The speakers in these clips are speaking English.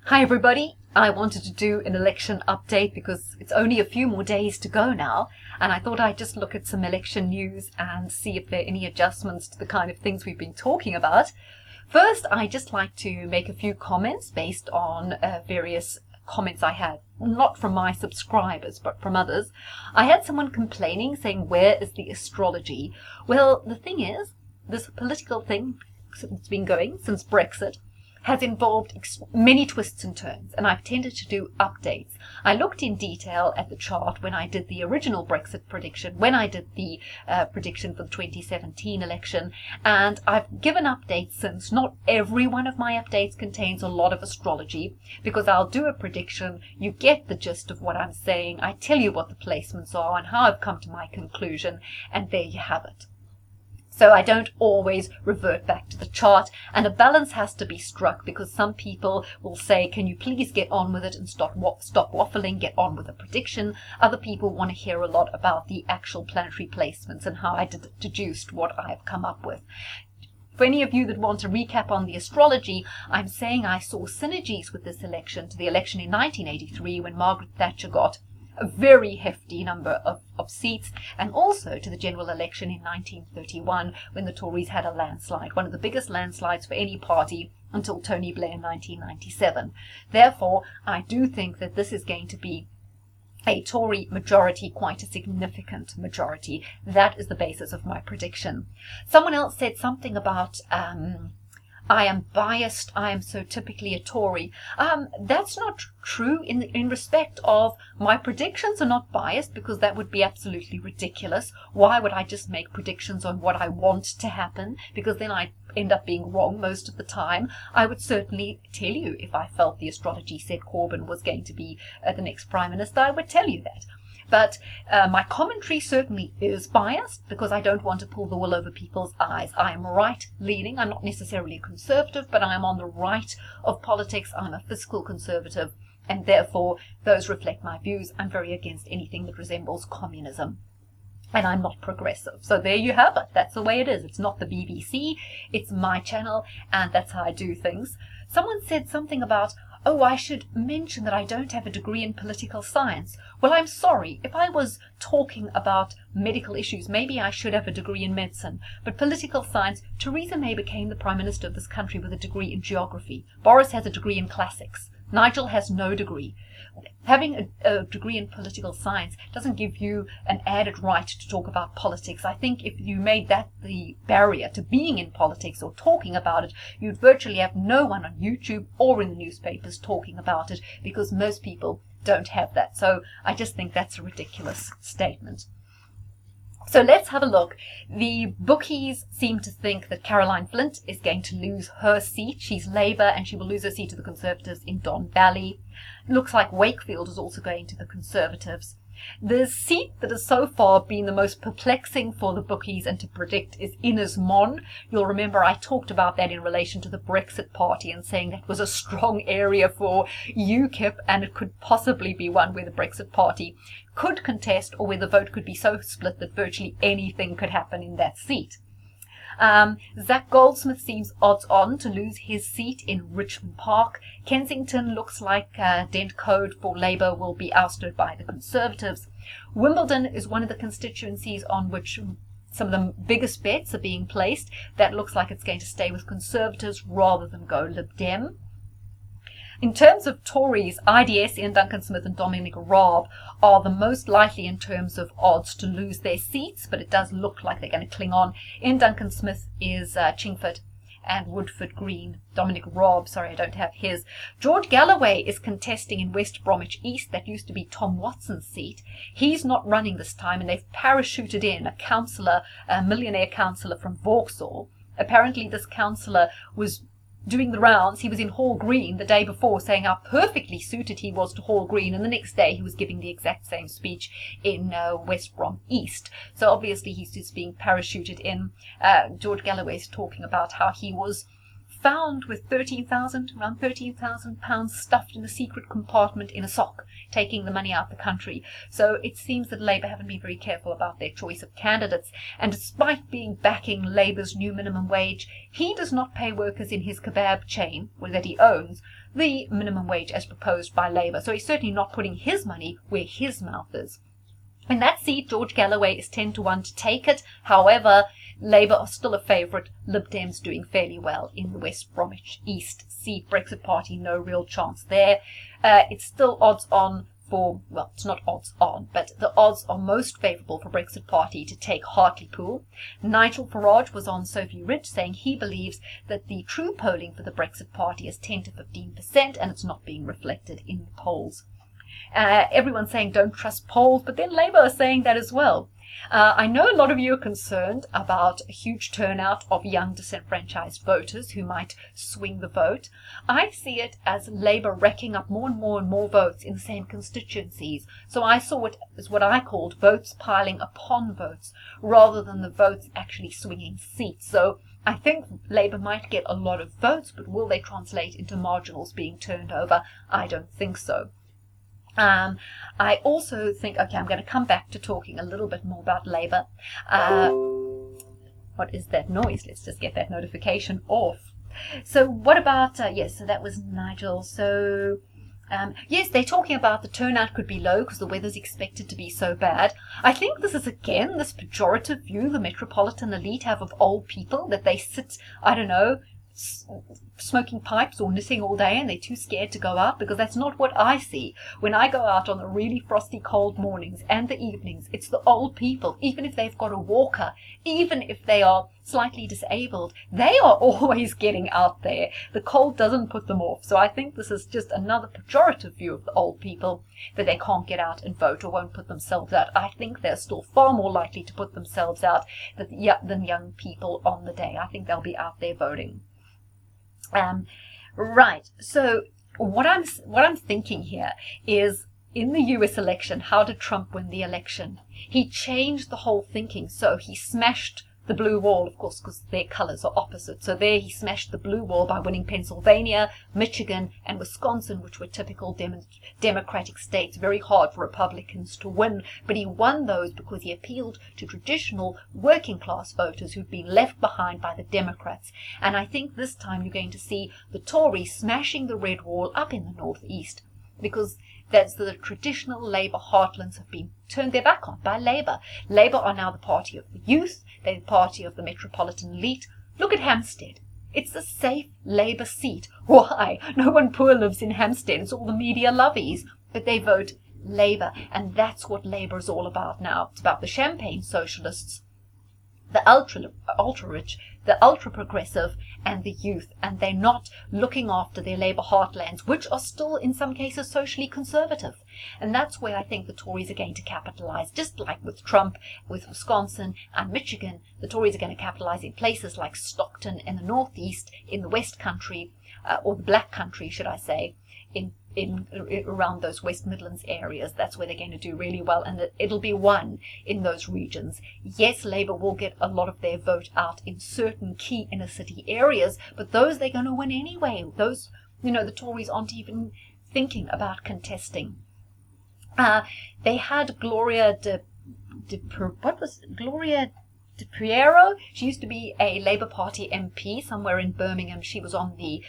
Hi everybody, I wanted to do an election update because it's only a few more days to go now, and I thought I'd just look at some election news and see if there are any adjustments to the kind of things we've been talking about. First, I'd just like to make a few comments based on various comments I had, not from my subscribers but from others. I had someone complaining saying, where is the astrology? Well, the thing is, this political thing that's been going since Brexit has involved many twists and turns, and I've tended to do updates. I looked in detail at the chart when I did the original Brexit prediction, when I did the prediction for the 2017 election, and I've given updates since. Not every one of my updates contains a lot of astrology, because I'll do a prediction, you get the gist of what I'm saying, I tell you what the placements are and how I've come to my conclusion, and there you have it. So I don't always revert back to the chart, and a balance has to be struck, because some people will say, can you please get on with it and stop waffling, get on with the prediction. Other people want to hear a lot about the actual planetary placements and how I deduced what I've come up with. For any of you that want a recap on the astrology, I'm saying I saw synergies with this election to the election in 1983 when Margaret Thatcher got a very hefty number of seats, and also to the general election in 1931 when the Tories had a landslide, one of the biggest landslides for any party until Tony Blair in 1997. Therefore, I do think that this is going to be a Tory majority, quite a significant majority. That is the basis of my prediction. Someone else said something about I am biased, I am so typically a Tory. That's not true in respect of my predictions are not biased, because that would be absolutely ridiculous. Why would I just make predictions on what I want to happen? Because then I'd end up being wrong most of the time. I would certainly tell you if I felt the astrology said Corbyn was going to be the next Prime Minister, I would tell you that. But my commentary certainly is biased, because I don't want to pull the wool over people's eyes. I am right-leaning. I'm not necessarily a conservative, but I am on the right of politics. I'm a fiscal conservative, and therefore those reflect my views. I'm very against anything that resembles communism, and I'm not progressive. So there you have it. That's the way it is. It's not the BBC. It's my channel, and that's how I do things. Someone said something about, oh, I should mention that I don't have a degree in political science. Well, I'm sorry. If I was talking about medical issues, maybe I should have a degree in medicine. But political science, Theresa May became the Prime Minister of this country with a degree in geography. Boris has a degree in classics. Nigel has no degree. Having a degree in political science doesn't give you an added right to talk about politics. I think if you made that the barrier to being in politics or talking about it, you'd virtually have no one on YouTube or in the newspapers talking about it, because most people don't have that. So I just think that's a ridiculous statement. So let's have a look. The bookies seem to think that Caroline Flint is going to lose her seat. She's Labour, and she will lose her seat to the Conservatives in Don Valley. It looks like Wakefield is also going to the Conservatives. The seat that has so far been the most perplexing for the bookies and to predict is Innes Mon. You'll remember I talked about that in relation to the Brexit Party and saying that was a strong area for UKIP, and it could possibly be one where the Brexit Party could contest, or where the vote could be so split that virtually anything could happen in that seat. Zach Goldsmith seems odds on to lose his seat in Richmond Park. Kensington looks like Dent Code for Labour will be ousted by the Conservatives. Wimbledon is one of the constituencies on which some of the biggest bets are being placed. That looks like it's going to stay with Conservatives rather than go Lib Dem. In terms of Tories, IDS, Ian Duncan Smith and Dominic Raab are the most likely in terms of odds to lose their seats, but it does look like they're going to cling on. Ian Duncan Smith is Chingford and Woodford Green. Dominic Raab, sorry, I don't have his. George Galloway is contesting in West Bromwich East. That used to be Tom Watson's seat. He's not running this time, and they've parachuted in a councillor, a millionaire councillor from Vauxhall. Apparently this councillor was doing the rounds. He was in Hall Green the day before saying how perfectly suited he was to Hall Green, and the next day he was giving the exact same speech in West Brom East. So obviously he's just being parachuted in. George Galloway's talking about how he was found with around 13,000 pounds stuffed in a secret compartment in a sock, taking the money out the country. So it seems that Labour haven't been very careful about their choice of candidates, and despite backing Labour's new minimum wage, he does not pay workers in his kebab chain that he owns the minimum wage as proposed by Labour. So he's certainly not putting his money where his mouth is. In that seat, George Galloway is 10-1 to take it. However, Labour are still a favourite. Lib Dems doing fairly well in the West Bromwich East seat. Brexit Party, no real chance there. It's still odds on for, well, it's not odds on, but the odds are most favourable for Brexit Party to take Hartlepool. Nigel Farage was on Sophie Ridge saying he believes that the true polling for the Brexit Party is 10 to 15%, and it's not being reflected in the polls. Everyone's saying don't trust polls, but then Labour are saying that as well. I know a lot of you are concerned about a huge turnout of young disenfranchised voters who might swing the vote. I see it as Labour racking up more and more votes in the same constituencies. So I saw it as what I called votes piling upon votes, rather than the votes actually swinging seats. So I think Labour might get a lot of votes, but will they translate into marginals being turned over? I don't think so. I also think, okay, I'm going to come back to talking a little bit more about Labour. What is that noise? Let's just get that notification off. So what about, yes, so that was Nigel. So, yes, they're talking about the turnout could be low because the weather's expected to be so bad. I think this is, again, this pejorative view the metropolitan elite have of old people, that they sit, I don't know, smoking pipes or knitting all day and they're too scared to go out, because that's not what I see. When I go out on the really frosty cold mornings and the evenings, it's the old people. Even if they've got a walker, even if they are slightly disabled, they are always getting out there. The cold doesn't put them off. So I think this is just another pejorative view of the old people, that they can't get out and vote or won't put themselves out. I think they're still far more likely to put themselves out than young people on the day. I think they'll be out there voting. Right. So what I'm thinking here is, in the US election, how did Trump win the election? He changed the whole thinking. So he smashed the blue wall, of course, because their colors are opposite. So there he smashed the blue wall by winning Pennsylvania, Michigan, and Wisconsin, which were typical Democratic states, very hard for Republicans to win. But he won those because he appealed to traditional working class voters who'd been left behind by the Democrats. And I think this time you're going to see the Tories smashing the red wall up in the Northeast, because that's the traditional Labour heartlands have been turned their back on by Labour. Labour are now the party of the youth. They're the party of the metropolitan elite. Look at Hampstead. It's a safe Labour seat. Why? No one poor lives in Hampstead. It's all the media lovies. But they vote Labour. And that's what Labour is all about now. It's about the champagne socialists, the ultra-rich, the ultra-progressive, and the youth. And they're not looking after their Labour heartlands, which are still, in some cases, socially conservative. And that's where I think the Tories are going to capitalise. Just like with Trump, with Wisconsin and Michigan, the Tories are going to capitalise in places like Stockton in the Northeast, in the West Country, or the Black Country, should I say, in around those West Midlands areas. That's where they're going to do really well, and it'll be won in those regions. Yes, Labour will get a lot of their vote out in certain key inner city areas, but those they're going to win anyway. Those, the Tories aren't even thinking about contesting. They had Gloria De Piero. She used to be a Labour Party MP somewhere in Birmingham. She was on the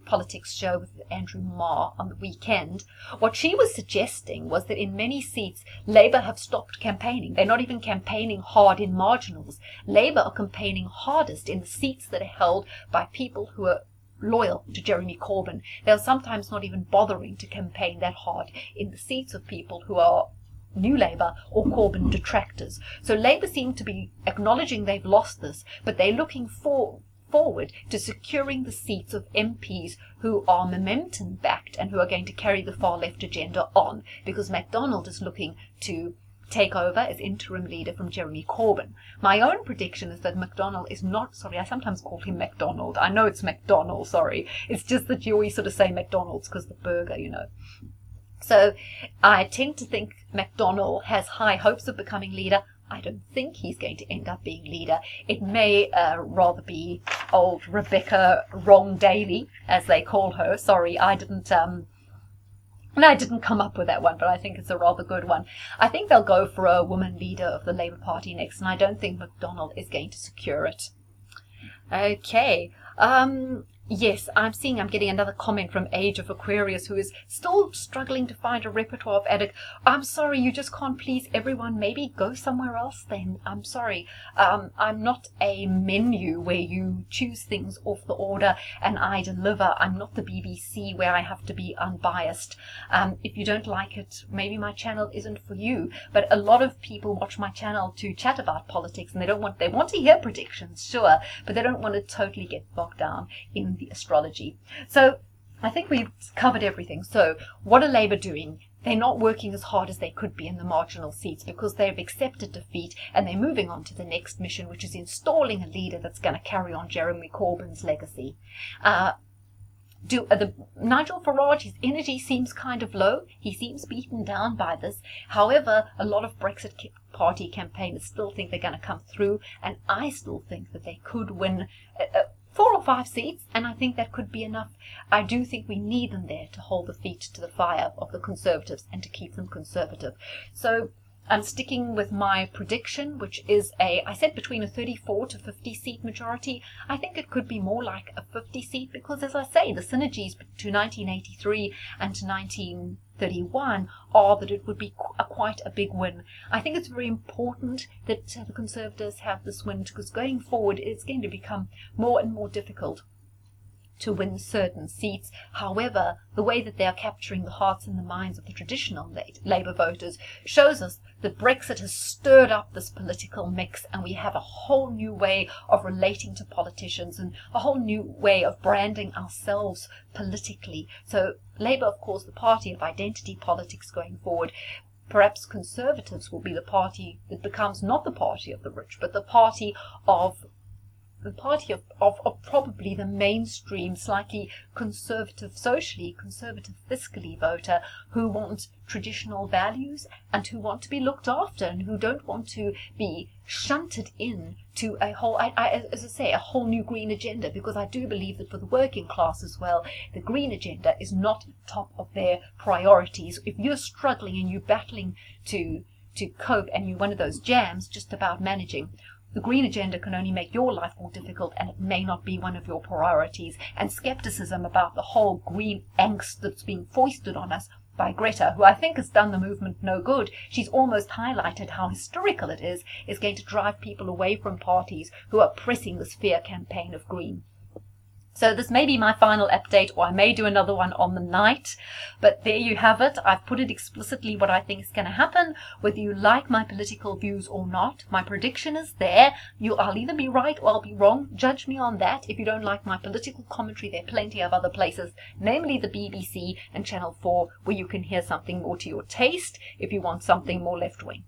politics show with Andrew Marr on the weekend. What she was suggesting was that in many seats, Labour have stopped campaigning. They're not even campaigning hard in marginals. Labour are campaigning hardest in the seats that are held by people who are loyal to Jeremy Corbyn. They're sometimes not even bothering to campaign that hard in the seats of people who are New Labour or Corbyn detractors. So Labour seem to be acknowledging they've lost this, but they're looking forward to securing the seats of MPs who are momentum backed and who are going to carry the far left agenda on, because MacDonald is looking to take over as interim leader from Jeremy Corbyn. My own prediction is that MacDonald is not, sorry, I sometimes call him MacDonald. I know it's McDonald, sorry. It's just that you always sort of say McDonald's because the burger, So I tend to think MacDonald has high hopes of becoming leader. I don't think he's going to end up being leader. It may rather be old Rebecca Wrong Daly, as they call her. Sorry, I didn't come up with that one, but I think it's a rather good one. I think they'll go for a woman leader of the Labour Party next, and I don't think MacDonald is going to secure it. Okay. Yes, I'm getting another comment from Age of Aquarius, who is still struggling to find a repertoire of addict. I'm sorry, you just can't please everyone. Maybe go somewhere else then. I'm sorry. I'm not a menu where you choose things off the order and I deliver. I'm not the BBC where I have to be unbiased. If you don't like it, maybe my channel isn't for you. But a lot of people watch my channel to chat about politics, and they want to hear predictions, sure, but they don't want to totally get bogged down in the astrology. So I think we've covered everything. So what are Labour doing? They're not working as hard as they could be in the marginal seats because they've accepted defeat, and they're moving on to the next mission, which is installing a leader that's going to carry on Jeremy Corbyn's legacy. Nigel Farage, his energy seems kind of low. He seems beaten down by this. However, a lot of Brexit Party campaigners still think they're going to come through, and I still think that they could win 4 or 5 seats, and I think that could be enough. I do think we need them there to hold the feet to the fire of the Conservatives and to keep them conservative. So I'm sticking with my prediction, which is I said between a 34 to 50 seat majority. I think it could be more like a 50 seat because, as I say, the synergies to 1983 and to 1931 are that it would be quite a big win. I think it's very important that the Conservatives have this win, because going forward it's going to become more and more difficult to win certain seats. However, the way that they are capturing the hearts and the minds of the traditional Labour voters shows us that Brexit has stirred up this political mix, and we have a whole new way of relating to politicians and a whole new way of branding ourselves politically. So Labour, of course, the party of identity politics going forward. Perhaps Conservatives will be the party that becomes not the party of the rich, but the party of probably the mainstream, slightly conservative, socially conservative, fiscally voter who want traditional values and who want to be looked after and who don't want to be shunted in to a whole, as I say, a whole new green agenda, because I do believe that for the working class as well, the green agenda is not top of their priorities. If you're struggling and you're battling to cope and you're one of those jams just about managing, the green agenda can only make your life more difficult, and it may not be one of your priorities. And skepticism about the whole green angst that's being foisted on us by Greta, who I think has done the movement no good. She's almost highlighted how hysterical it is going to drive people away from parties who are pressing this fear campaign of green. So this may be my final update, or I may do another one on the night, but there you have it. I've put it explicitly what I think is going to happen, whether you like my political views or not. My prediction is there. I'll either be right or I'll be wrong. Judge me on that. If you don't like my political commentary, there are plenty of other places, namely the BBC and Channel 4, where you can hear something more to your taste if you want something more left-wing.